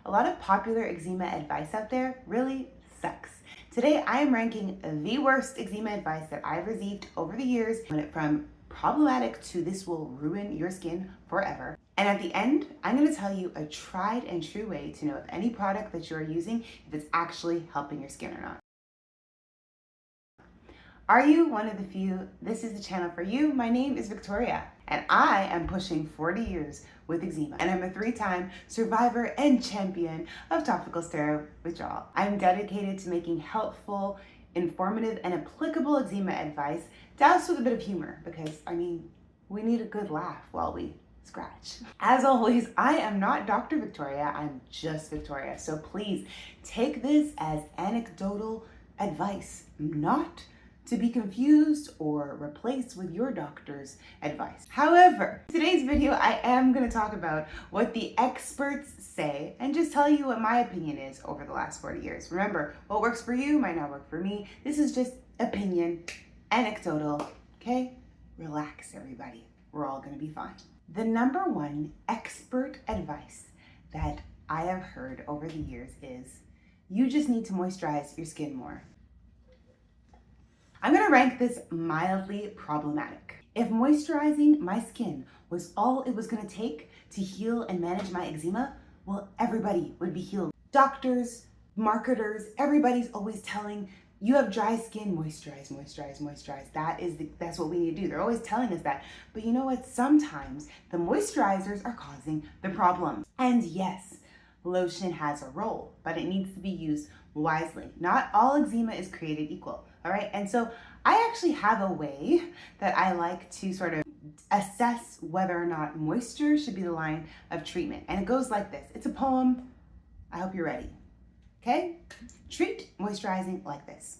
a lot of popular eczema advice out there really sucks. Today, I am ranking the worst eczema advice that I've received over the years, from problematic to this will ruin your skin forever. And at the end, I'm going to tell you a tried and true way to know if any product that you're using, if it's actually helping your skin or not. Are you one of the few? This is the channel for you. My name is Victoria, and I am pushing 40 years with eczema, and I'm a 3-time survivor and champion of topical steroid withdrawal. I'm dedicated to making helpful, informative, and applicable eczema advice doused with a bit of humor, because, we need a good laugh while we scratch. As always, I am not Dr. Victoria, I'm just Victoria. So please take this as anecdotal advice, not to be confused or replaced with your doctor's advice. However, in today's video, I am going to talk about what the experts say and just tell you what my opinion is over the last 40 years. Remember, what works for you might not work for me. This is just opinion, anecdotal, okay? Relax, everybody. We're all going to be fine. The number one expert advice that I have heard over the years is you just need to moisturize your skin more. I'm gonna rank this mildly problematic. If moisturizing my skin was all it was gonna take to heal and manage my eczema, well, everybody would be healed. Doctors, marketers, everybody's always telling you have dry skin, moisturize, moisturize, moisturize. That's what we need to do. They're always telling us that. But you know what? Sometimes the moisturizers are causing the problem. And yes, lotion has a role, but it needs to be used wisely. Not all eczema is created equal, all right? And so I actually have a way that I like to sort of assess whether or not moisture should be the line of treatment. And it goes like this. It's a poem. I hope you're ready. Okay? Treat moisturizing like this.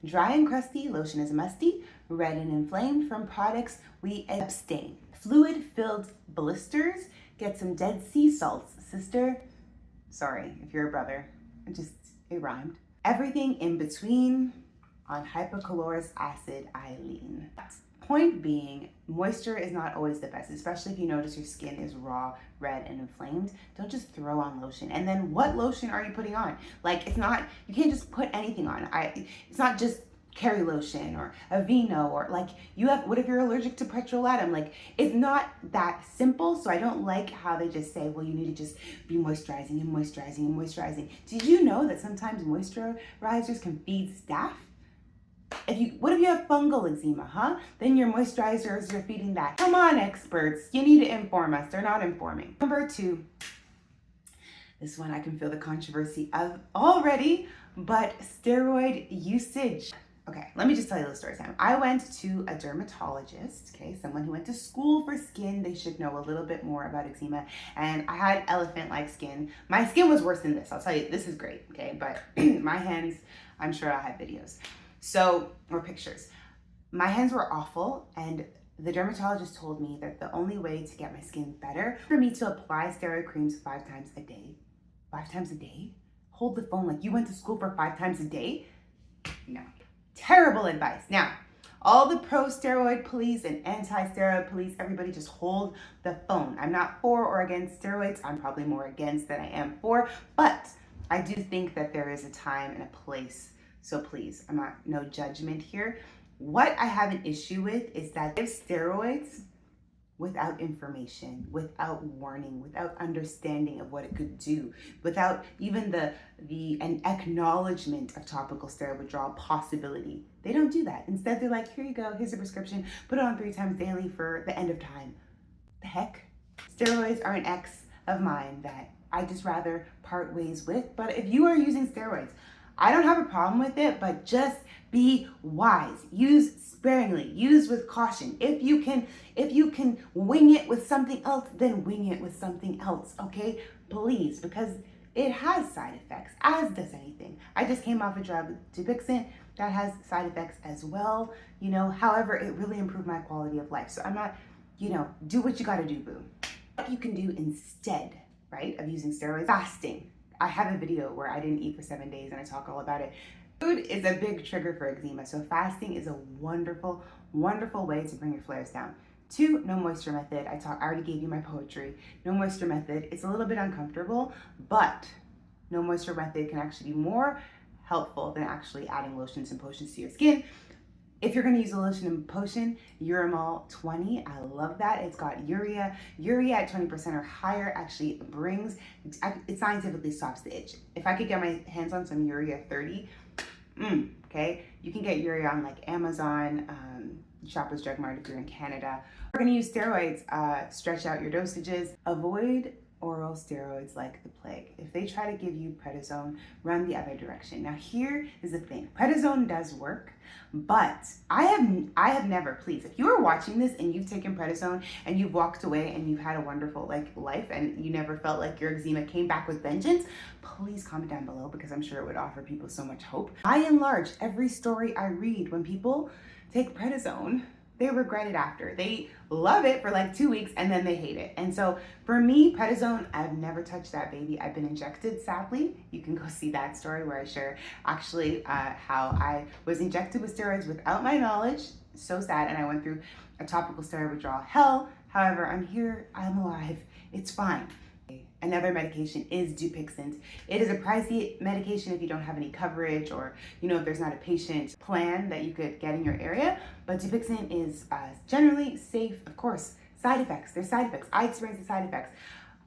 Dry and crusty, lotion is musty. Red and inflamed, from products we abstain. Fluid-filled blisters, get some Dead Sea salts, sister. Sorry if you're a brother. It rhymed. Everything in between, on hypochlorous acid, Eileen. Point being, moisture is not always the best, especially if you notice your skin is raw, red, and inflamed. Don't just throw on lotion. And then what lotion are you putting on? Like, you can't just put anything on. It's not just Kerry lotion or Aveeno, or what if you're allergic to petrolatum? Like, it's not that simple. So I don't like how they just say, well, you need to just be moisturizing and moisturizing and moisturizing. Did you know that sometimes moisturizers can feed staph? What if you have fungal eczema, huh? Then your moisturizers, you're feeding that. Come on, experts. You need to inform us. They're not informing. Number 2, this one I can feel the controversy of already, but steroid usage. Okay, let me just tell you the story time. I went to a dermatologist, okay, someone who went to school for skin. They should know a little bit more about eczema. And I had elephant-like skin. My skin was worse than this. I'll tell you, this is great, okay? But my hands, I'm sure I'll have videos. Or pictures. My hands were awful, and the dermatologist told me that the only way to get my skin better for me to apply steroid creams 5 times a day. 5 times a day? Hold the phone, like you went to school for 5 times a day? No. Terrible advice. Now, all the pro-steroid police and anti-steroid police, everybody just hold the phone. I'm not for or against steroids. I'm probably more against than I am for, but I do think that there is a time and a place. So please, no judgment here. What I have an issue with is that if steroids without information, without warning, without understanding of what it could do, without even an acknowledgement of topical steroid withdrawal possibility. They don't do that. Instead, they're like, here you go, here's a prescription, put it on 3 times daily for the end of time. The heck? Steroids are an ex of mine that I just rather part ways with. But if you are using steroids, I don't have a problem with it, but just be wise. Use sparingly, use with caution. If you can wing it with something else, then wing it with something else, okay? Please, because it has side effects, as does anything. I just came off a drug, Dupixent, that has side effects as well, however, it really improved my quality of life. So I'm not, do what you gotta do, boo. What you can do instead, right, of using steroids, fasting. I have a video where I didn't eat for 7 days and I talk all about it. Food is a big trigger for eczema, so fasting is a wonderful, wonderful way to bring your flares down. 2, no moisture method. I already gave you my poetry. No moisture method. It's a little bit uncomfortable, but no moisture method can actually be more helpful than actually adding lotions and potions to your skin. If you're going to use a lotion and potion, Uramol 20, I love that. It's got urea. Urea at 20% or higher actually it scientifically stops the itch. If I could get my hands on some urea 30, okay, you can get urea on like Amazon, Shoppers Drug Mart if you're in Canada. We're going to use steroids, stretch out your dosages. Avoid oral steroids like the plague. If they try to give you prednisone, run the other direction. Now here is the thing. Prednisone does work, but I have never, please, if you are watching this and you've taken prednisone and you've walked away and you've had a wonderful life and you never felt like your eczema came back with vengeance, please comment down below because I'm sure it would offer people so much hope. By and large, every story I read when people take prednisone, they regret it after. They love it for like 2 weeks and then they hate it. And so for me, prednisone, I've never touched that baby. I've been injected, sadly. You can go see that story where I share actually how I was injected with steroids without my knowledge. So sad. And I went through a topical steroid withdrawal hell. However, I'm here, I'm alive. It's fine. Another medication is Dupixent. It is a pricey medication if you don't have any coverage or, if there's not a patient plan that you could get in your area. But Dupixent is generally safe. Of course, side effects. There's side effects. I experienced the side effects.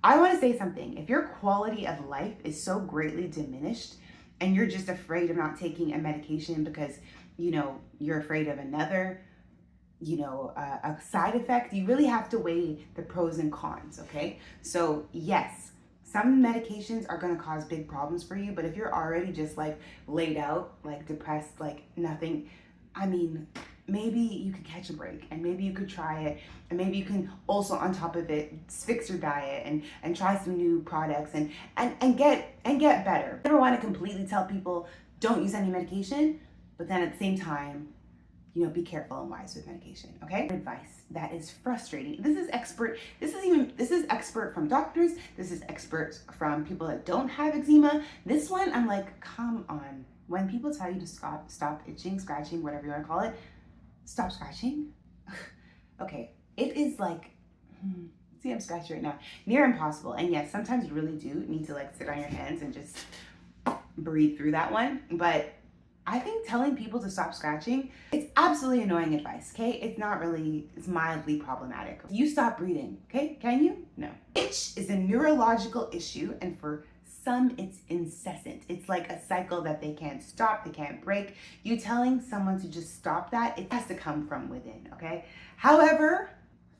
I want to say something. If your quality of life is so greatly diminished and you're just afraid of not taking a medication because, you're afraid of another a side effect, you really have to weigh the pros and cons, okay? So yes, some medications are gonna cause big problems for you, but if you're already just like laid out, like depressed, like nothing, maybe you could catch a break and maybe you could try it, and maybe you can also on top of it fix your diet and try some new products and get better. I never want to completely tell people don't use any medication, but then at the same time, be careful and wise with medication, okay? Advice that is frustrating. This is expert from doctors. This is expert from people that don't have eczema. This one, I'm like, come on. When people tell you to stop itching, scratching, whatever you want to call it, stop scratching. Okay, it is like, see, I'm scratching right now. Near impossible. And yes, sometimes you really do need to like sit on your hands and just breathe through that one. But I think telling people to stop scratching, it's absolutely annoying advice, okay? It's mildly problematic. You stop breathing, okay? Can you? No. Itch is a neurological issue, and for some, it's incessant. It's like a cycle that they can't stop, they can't break. You telling someone to just stop that, it has to come from within, okay? However,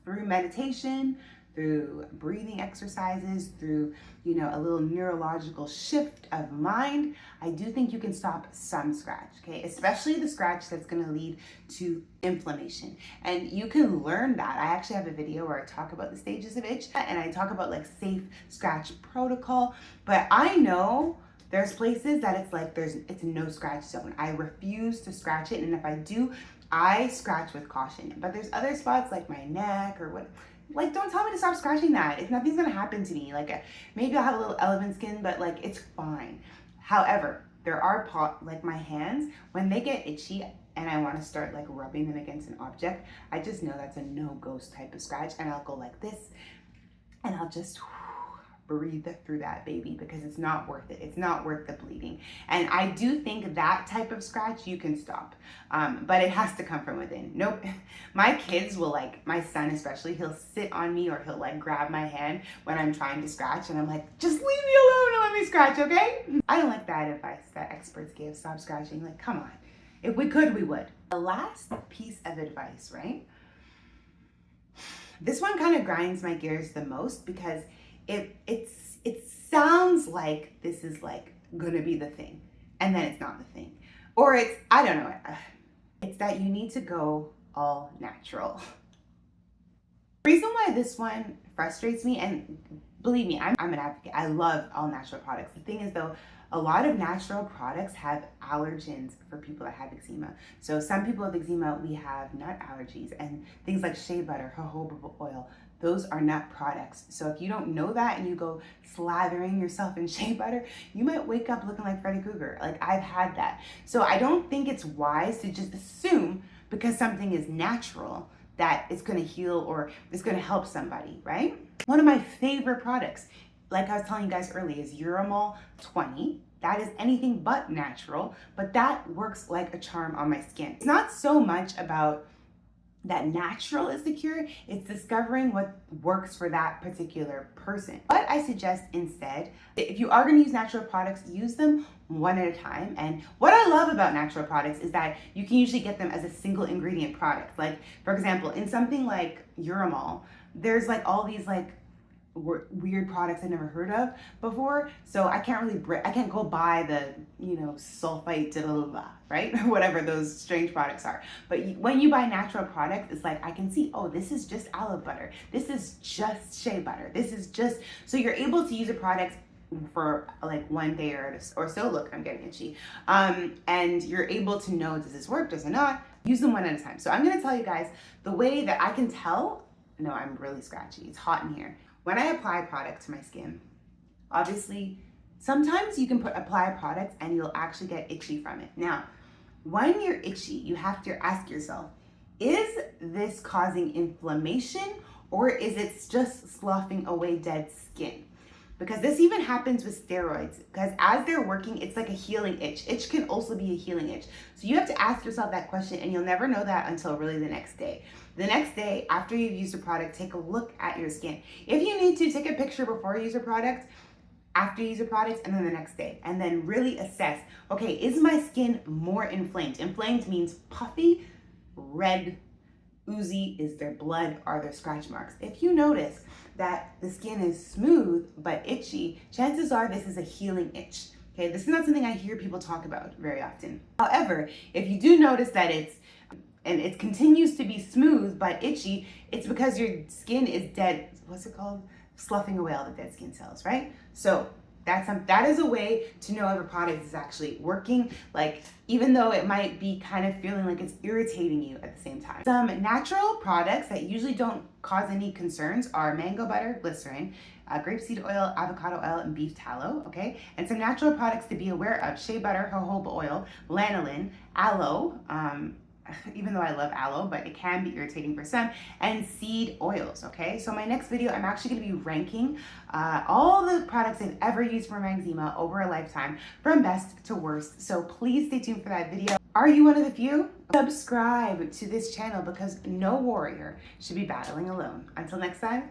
through meditation, through breathing exercises, through, a little neurological shift of mind, I do think you can stop some scratch, okay? Especially the scratch that's gonna lead to inflammation. And you can learn that. I actually have a video where I talk about the stages of itch and I talk about like safe scratch protocol, but I know there's places that it's a no scratch zone. I refuse to scratch it, and if I do, I scratch with caution. But there's other spots like my neck or what, like, don't tell me to stop scratching that. If nothing's gonna happen to me, like maybe I'll have a little elephant skin, but like it's fine. However, there are like my hands, when they get itchy and I wanna start like rubbing them against an object, I just know that's a no-go type of scratch, and I'll go like this and I'll just breathe through that baby because it's not worth it. It's not worth the bleeding. And I do think that type of scratch you can stop, but it has to come from within. Nope. My kids will, like my son especially, he'll sit on me or he'll like grab my hand when I'm trying to scratch, and I'm like, just leave me alone and let me scratch, okay? I don't like that advice that experts give. Stop scratching. Like, come on. If we could, we would. The last piece of advice, right? This one kind of grinds my gears the most because it sounds like this is like gonna be the thing, and then it's not the thing. Or I don't know. It's that you need to go all natural. The reason why this one frustrates me, and believe me, I'm an advocate. I love all natural products. The thing is though, a lot of natural products have allergens for people that have eczema. So some people with eczema, we have nut allergies, and things like shea butter, jojoba oil, those are nut products. So if you don't know that and you go slathering yourself in shea butter, you might wake up looking like Freddy Krueger. Like, I've had that. So I don't think it's wise to just assume because something is natural that it's going to heal or it's going to help somebody, right? One of my favorite products, like I was telling you guys earlier, is Uramol 20. That is anything but natural, but that works like a charm on my skin. It's not so much about that natural is the cure, it's discovering what works for that particular person. But I suggest instead, if you are going to use natural products, use them one at a time. And what I love about natural products is that you can usually get them as a single ingredient product. Like, for example, in something like Uramol, there's like all these like weird products I never heard of before, so I can't go buy the sulfite right, or whatever those strange products are. But when you buy natural products, it's like I can see, oh, this is just aloe butter, this is just shea butter, this is just, so you're able to use a product for like one day or so. Look, I'm getting itchy. And you're able to know, does this work, does it not? Use them one at a time. So I'm going to tell you guys the way that I can tell. No, I'm really scratchy, it's hot in here. When I apply a product to my skin, obviously, sometimes you can apply a product and you'll actually get itchy from it. Now, when you're itchy, you have to ask yourself, is this causing inflammation or is it just sloughing away dead skin? Because this even happens with steroids, because as they're working, it's like a healing itch. Itch can also be a healing itch. So you have to ask yourself that question, and you'll never know that until really the next day. The next day, after you've used a product, take a look at your skin. If you need to, take a picture before you use a product, after you use a product, and then the next day. And then really assess, okay, is my skin more inflamed? Inflamed means puffy, red, oozy. Is there blood? Are there scratch marks? If you notice that the skin is smooth but itchy, chances are this is a healing itch. Okay, this is not something I hear people talk about very often. However, if you do notice that it continues to be smooth but itchy, it's because your skin is dead. What's it called? Sloughing away all the dead skin cells, right? So that is a way to know if a product is actually working, like even though it might be kind of feeling like it's irritating you at the same time. Some natural products that usually don't cause any concerns are mango butter, glycerin, grapeseed oil, avocado oil, and beef tallow, okay? And some natural products to be aware of: shea butter, jojoba oil, lanolin, aloe, even though I love aloe, but it can be irritating for some, and seed oils, okay? So my next video, I'm actually gonna be ranking all the products I've ever used for my eczema over a lifetime from best to worst. So please stay tuned for that video. Are you one of the few? Subscribe to this channel because no warrior should be battling alone. Until next time.